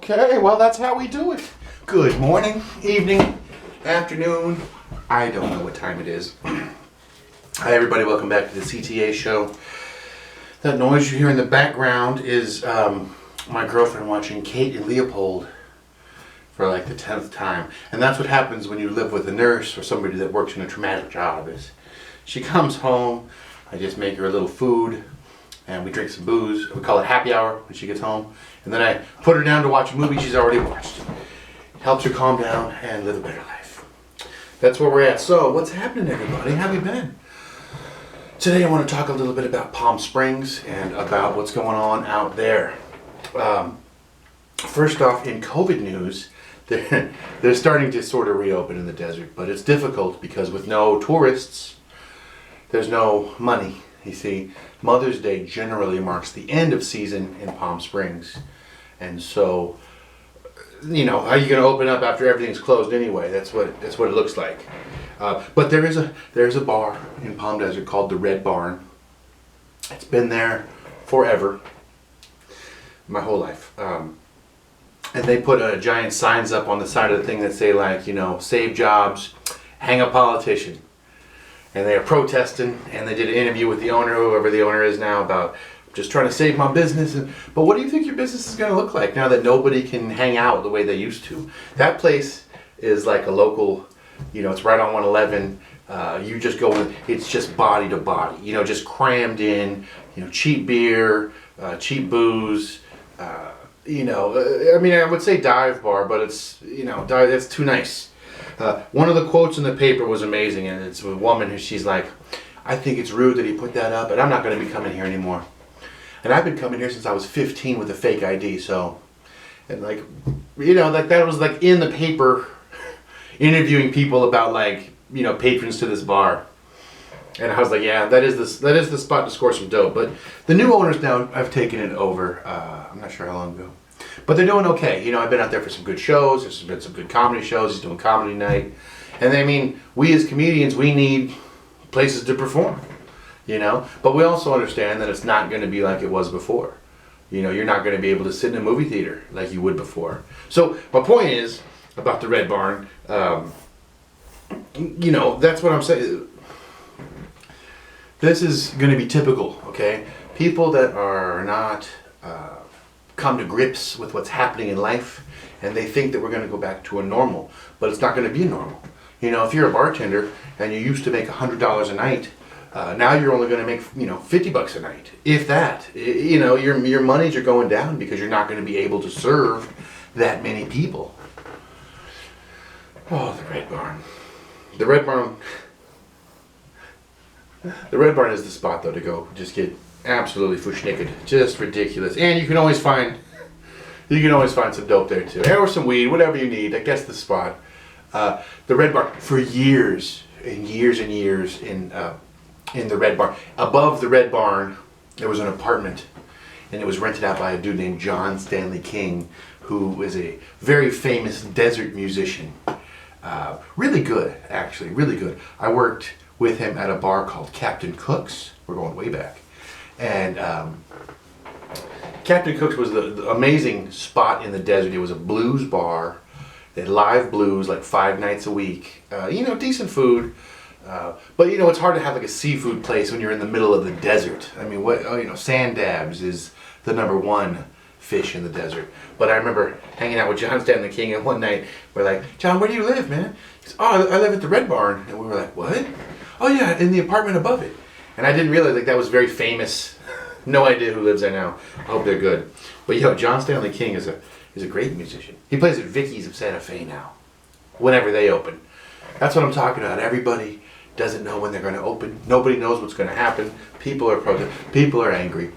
Okay, well, that's how we do it. Good morning, evening, afternoon. I don't know what time it is. Hi, everybody. Welcome back to the CTA Show. That noise you hear in the background is my girlfriend watching Kate and Leopold for like the 10th time. And that's what happens when you live with a nurse or somebody that works in a traumatic job. Is she comes home, I just make her a little food, and we drink some booze. We call it happy hour when she gets home. And then I put her down to watch a movie she's already watched. Helps her calm down and live a better life. That's where we're at. So, what's happening, everybody? How have you been? Today I want to talk a little bit about Palm Springs and about what's going on out there. First off, in COVID news, they're starting to sort of reopen in the desert. But it's difficult because with no tourists, there's no money. You see, Mother's Day generally marks the end of season in Palm Springs. And so, you know, how are you going to open up after everything's closed anyway? That's what it looks like. But there's a bar in Palm Desert called the Red Barn. It's been there forever, my whole life. And they put giant signs up on the side of the thing that say, like, you know, save jobs, hang a politician. And they are protesting, and they did an interview with the owner, whoever the owner is now, about just trying to save my business. But what do you think your business is going to look like now that nobody can hang out the way they used to? That place is like a local, you know, it's right on 111. You just go in, it's just body to body, you know, just crammed in, you know, cheap beer, cheap booze, you know, I mean, I would say dive bar, but it's, you know, that's too nice. One of the quotes in the paper was amazing, and it's a woman who she's like, I think it's rude that he put that up, and I'm not going to be coming here anymore. And I've been coming here since I was 15 with a fake ID, so, and like, you know, like that was like in the paper, interviewing people about like, you know, patrons to this bar. And I was like, yeah, that is the spot to score some dope. But the new owners now have taken it over. I'm not sure how long ago. But they're doing okay. You know, I've been out there for some good shows. There's been some good comedy shows. He's doing comedy night. And I mean, we as comedians, we need places to perform, you know. But we also understand that it's not going to be like it was before. You know, you're not going to be able to sit in a movie theater like you would before. So my point is about the Red Barn, you know, that's what I'm saying. This is going to be typical, okay? People that are not come to grips with what's happening in life, and they think that we're going to go back to a normal, but it's not going to be a normal. You know, if you're a bartender and you used to make $100 a night, now you're only going to make, you know, $50 a night, if that. You know, your monies are going down because you're not going to be able to serve that many people. Oh, the Red Barn. The Red Barn. The Red Barn is the spot, though, to go. Just get absolutely fushniked. Just ridiculous. And you can always find some dope there, too. Or some weed, whatever you need. I guess the spot. The Red Barn, for years and years and years in the Red Barn. Above the Red Barn, there was an apartment. And it was rented out by a dude named John Stanley King, who is a very famous desert musician. Really good, actually. Really good. I worked with him at a bar called Captain Cook's. We're going way back. And Captain Cook's was the amazing spot in the desert. It was a blues bar. They had live blues like 5 nights a week. You know, decent food. But, you know, it's hard to have like a seafood place when you're in the middle of the desert. I mean, you know, sand dabs is the #1 fish in the desert. But I remember hanging out with John Stanley King, and one night we're like, John, where do you live, man? He said, oh, I live at the Red Barn. And we were like, what? Oh yeah, in the apartment above it. And I didn't realize like that was very famous. No idea who lives there now. I hope they're good. But yo, John Stanley King is a great musician. He plays at Vicky's of Santa Fe now. Whenever they open. That's what I'm talking about. Everybody doesn't know when they're going to open. Nobody knows what's going to happen. People are protesting. People are angry.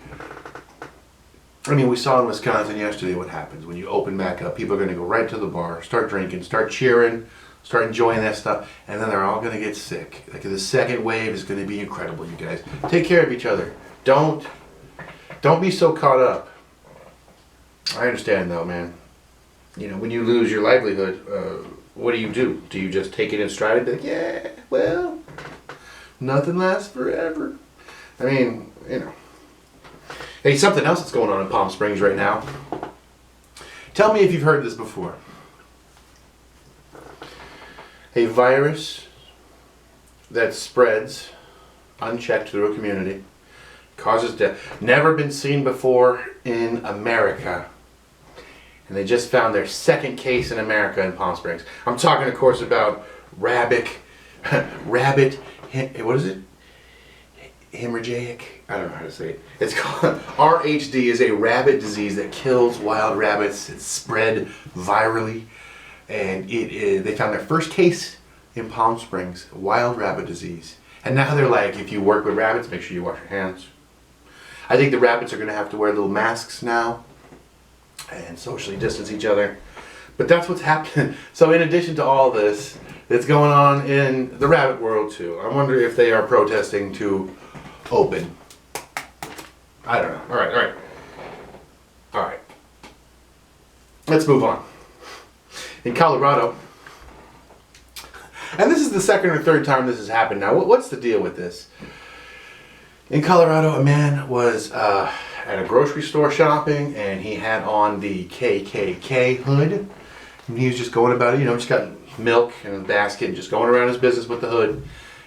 I mean, we saw in Wisconsin yesterday what happens when you open back up. People are going to go right to the bar, start drinking, start cheering, start enjoying that stuff, and then they're all going to get sick. Like the second wave is going to be incredible, you guys. Take care of each other. Don't be so caught up. I understand though, man. You know, when you lose your livelihood, what do? Do you just take it in stride and be like, yeah, well, nothing lasts forever? I mean, you know. Hey, something else that's going on in Palm Springs right now Tell me if you've heard this before. A virus that spreads unchecked through a community causes death. Never been seen before in America. And they just found their second case in America in Palm Springs. I'm talking, of course, about rabbit, what is it? Hemorrhagic? I don't know how to say it. It's called, RHD is a rabbit disease that kills wild rabbits. It's spread virally. And they found their first case in Palm Springs, wild rabbit disease. And now they're like, if you work with rabbits, make sure you wash your hands. I think the rabbits are going to have to wear little masks now and socially distance each other. But that's what's happening. So in addition to all this, that's going on in the rabbit world too. I wonder if they are protesting to open. I don't know. All right. Let's move on. In Colorado, and this is the second or third time this has happened now. What's the deal with this? In Colorado, a man was at a grocery store shopping, and he had on the KKK hood. And he was just going about it, just got milk in a basket, and just going around his business with the hood.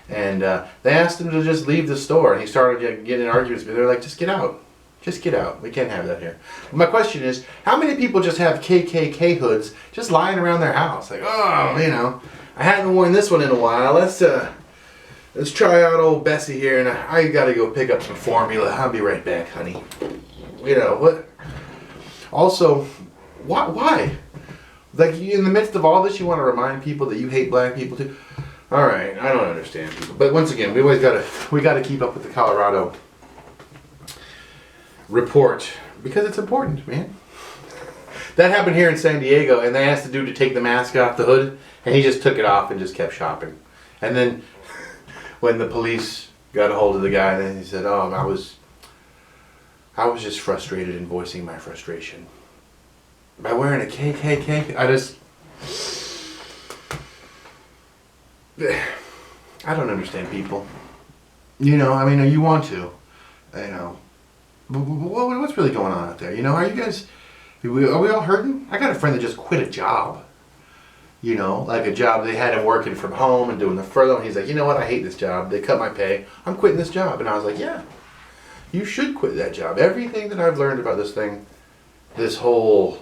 And they asked him to just leave the store, and he started getting in arguments. They're like, just get out. Just get out. We can't have that here. My question is, how many people just have KKK hoods just lying around their house? Like, oh, I hadn't worn this one in a while. Let's try out old Bessie here, and I gotta go pick up some formula. I'll be right back, honey. What? Also, why? Like, in the midst of all this, you want to remind people that you hate black people too? All right, I don't understand people. But once again, we gotta keep up with the Colorado report because it's important, man. That happened here in San Diego, and they asked the dude to take the mask off the hood, and he just took it off and just kept shopping. And then when the police got a hold of the guy, then he said, "Oh, I was just frustrated in voicing my frustration by wearing a KKK." I don't understand people. You want to. What's really going on out there? Are we all hurting? I got a friend that just quit a job. Like a job they had him working from home and doing the furlough. And he's like, you know what? I hate this job. They cut my pay. I'm quitting this job. And I was like, yeah, you should quit that job. Everything that I've learned about this thing, this whole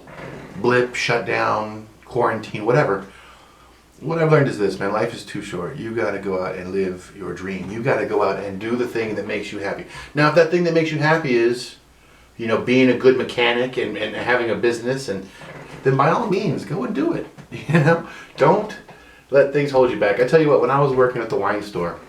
blip, shutdown, quarantine, whatever, what I've learned is this, man. Life is too short. You got to go out and live your dream. You got to go out and do the thing that makes you happy. Now, if that thing that makes you happy is, being a good mechanic and having a business, then by all means, go and do it. Don't let things hold you back. I tell you what, when I was working at the wine store,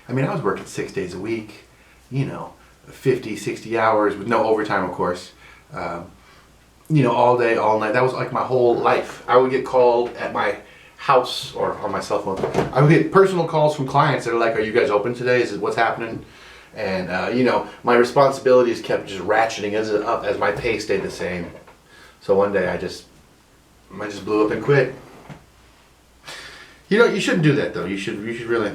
I was working 6 days a week, 50, 60 hours with no overtime, of course. All day, all night. That was like my whole life. I would get called at my house or on my cell phone. I would get personal calls from clients that are like, "Are you guys open today? Is it what's happening?" And my responsibilities kept just ratcheting up as my pay stayed the same. So one day I just blew up and quit. You shouldn't do that though. You should really.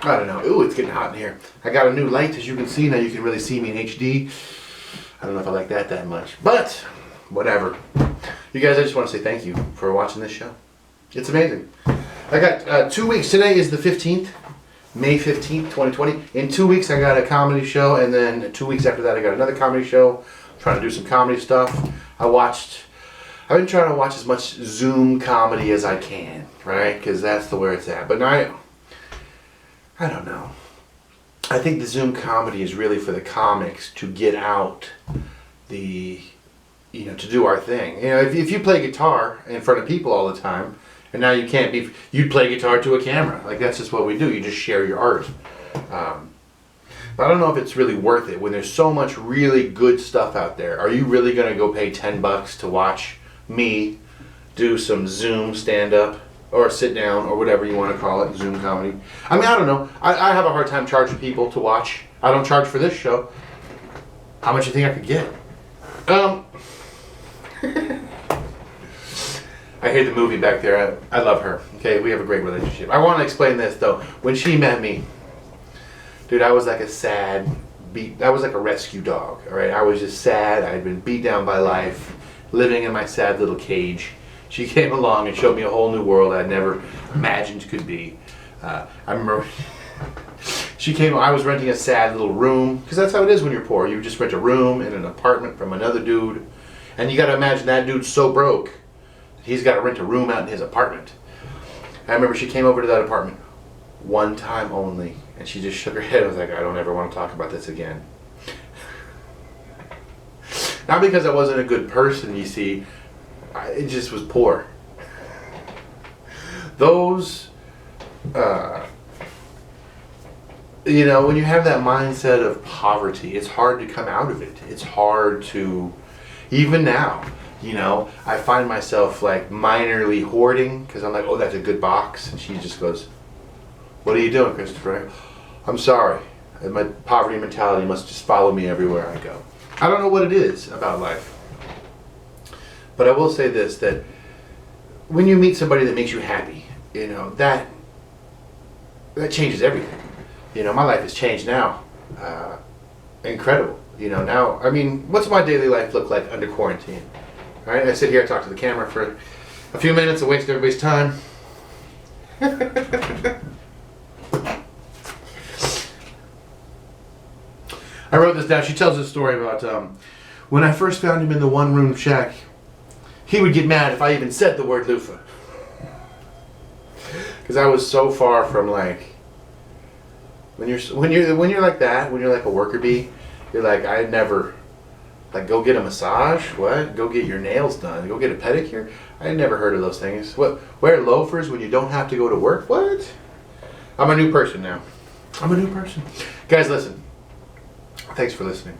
I don't know. Ooh, it's getting hot in here. I got a new light, as you can see. Now you can really see me in HD. I don't know if I like that much, but whatever. You guys, I just want to say thank you for watching this show. It's amazing. I got 2 weeks. Today is the 15th, May 15th, 2020. In 2 weeks, I got a comedy show, and then 2 weeks after that, I got another comedy show. I'm trying to do some comedy stuff. I've been trying to watch as much Zoom comedy as I can, right? Because that's where it's at. But now, I don't know. I think the Zoom comedy is really for the comics to get out to do our thing. If you play guitar in front of people all the time, and now you'd play guitar to a camera. Like, that's just what we do. You just share your art. But I don't know if it's really worth it when there's so much really good stuff out there. Are you really going to go pay $10 to watch me do some Zoom stand-up? Or sit down, or whatever you want to call it, Zoom comedy. I don't know. I have a hard time charging people to watch. I don't charge for this show. How much do you think I could get? I hear the movie back there. I love her. Okay, we have a great relationship. I want to explain this, though. When she met me, dude, I was like a sad, beat. I was like a rescue dog. All right, I was just sad. I had been beat down by life, living in my sad little cage. She came along and showed me a whole new world I'd never imagined could be. I remember she came. I was renting a sad little room because that's how it is when you're poor. You just rent a room in an apartment from another dude, and you got to imagine that dude's so broke, he's got to rent a room out in his apartment. I remember she came over to that apartment one time only, and she just shook her head. I was like, I don't ever want to talk about this again. Not because I wasn't a good person, you see. It just was poor. Those, you know, when you have that mindset of poverty, it's hard to come out of it. It's hard to, even now, you know, I find myself like minorly hoarding because I'm like, oh, that's a good box. And she just goes, what are you doing, Christopher? I'm sorry. My poverty mentality must just follow me everywhere I go. I don't know what it is about life. But I will say this, that when you meet somebody that makes you happy, you know, that changes everything. You know, my life has changed now. Incredible. You know, now, I mean, what's my daily life look like under quarantine? Right? I sit here, I talk to the camera for a few minutes, I waste everybody's time. I wrote this down. She tells this story about when I first found him in the one-room shack, he would get mad if I even said the word loofah. Because I was so far from like, when you're like that, when you're like a worker bee, you're like, I'd never, like, go get a massage? What? Go get your nails done? Go get a pedicure? I had never heard of those things. What? Wear loafers when you don't have to go to work? What? I'm a new person now. I'm a new person. Guys, listen. Thanks for listening.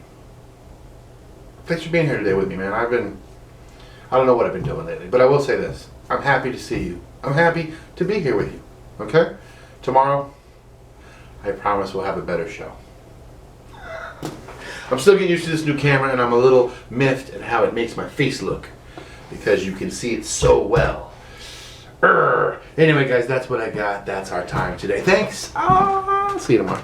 Thanks for being here today with me, man. I don't know what I've been doing lately, but I will say this. I'm happy to see you. I'm happy to be here with you. Okay? Tomorrow, I promise we'll have a better show. I'm still getting used to this new camera, and I'm a little miffed at how it makes my face look because you can see it so well. Anyway, guys, that's what I got. That's our time today. Thanks. See you tomorrow.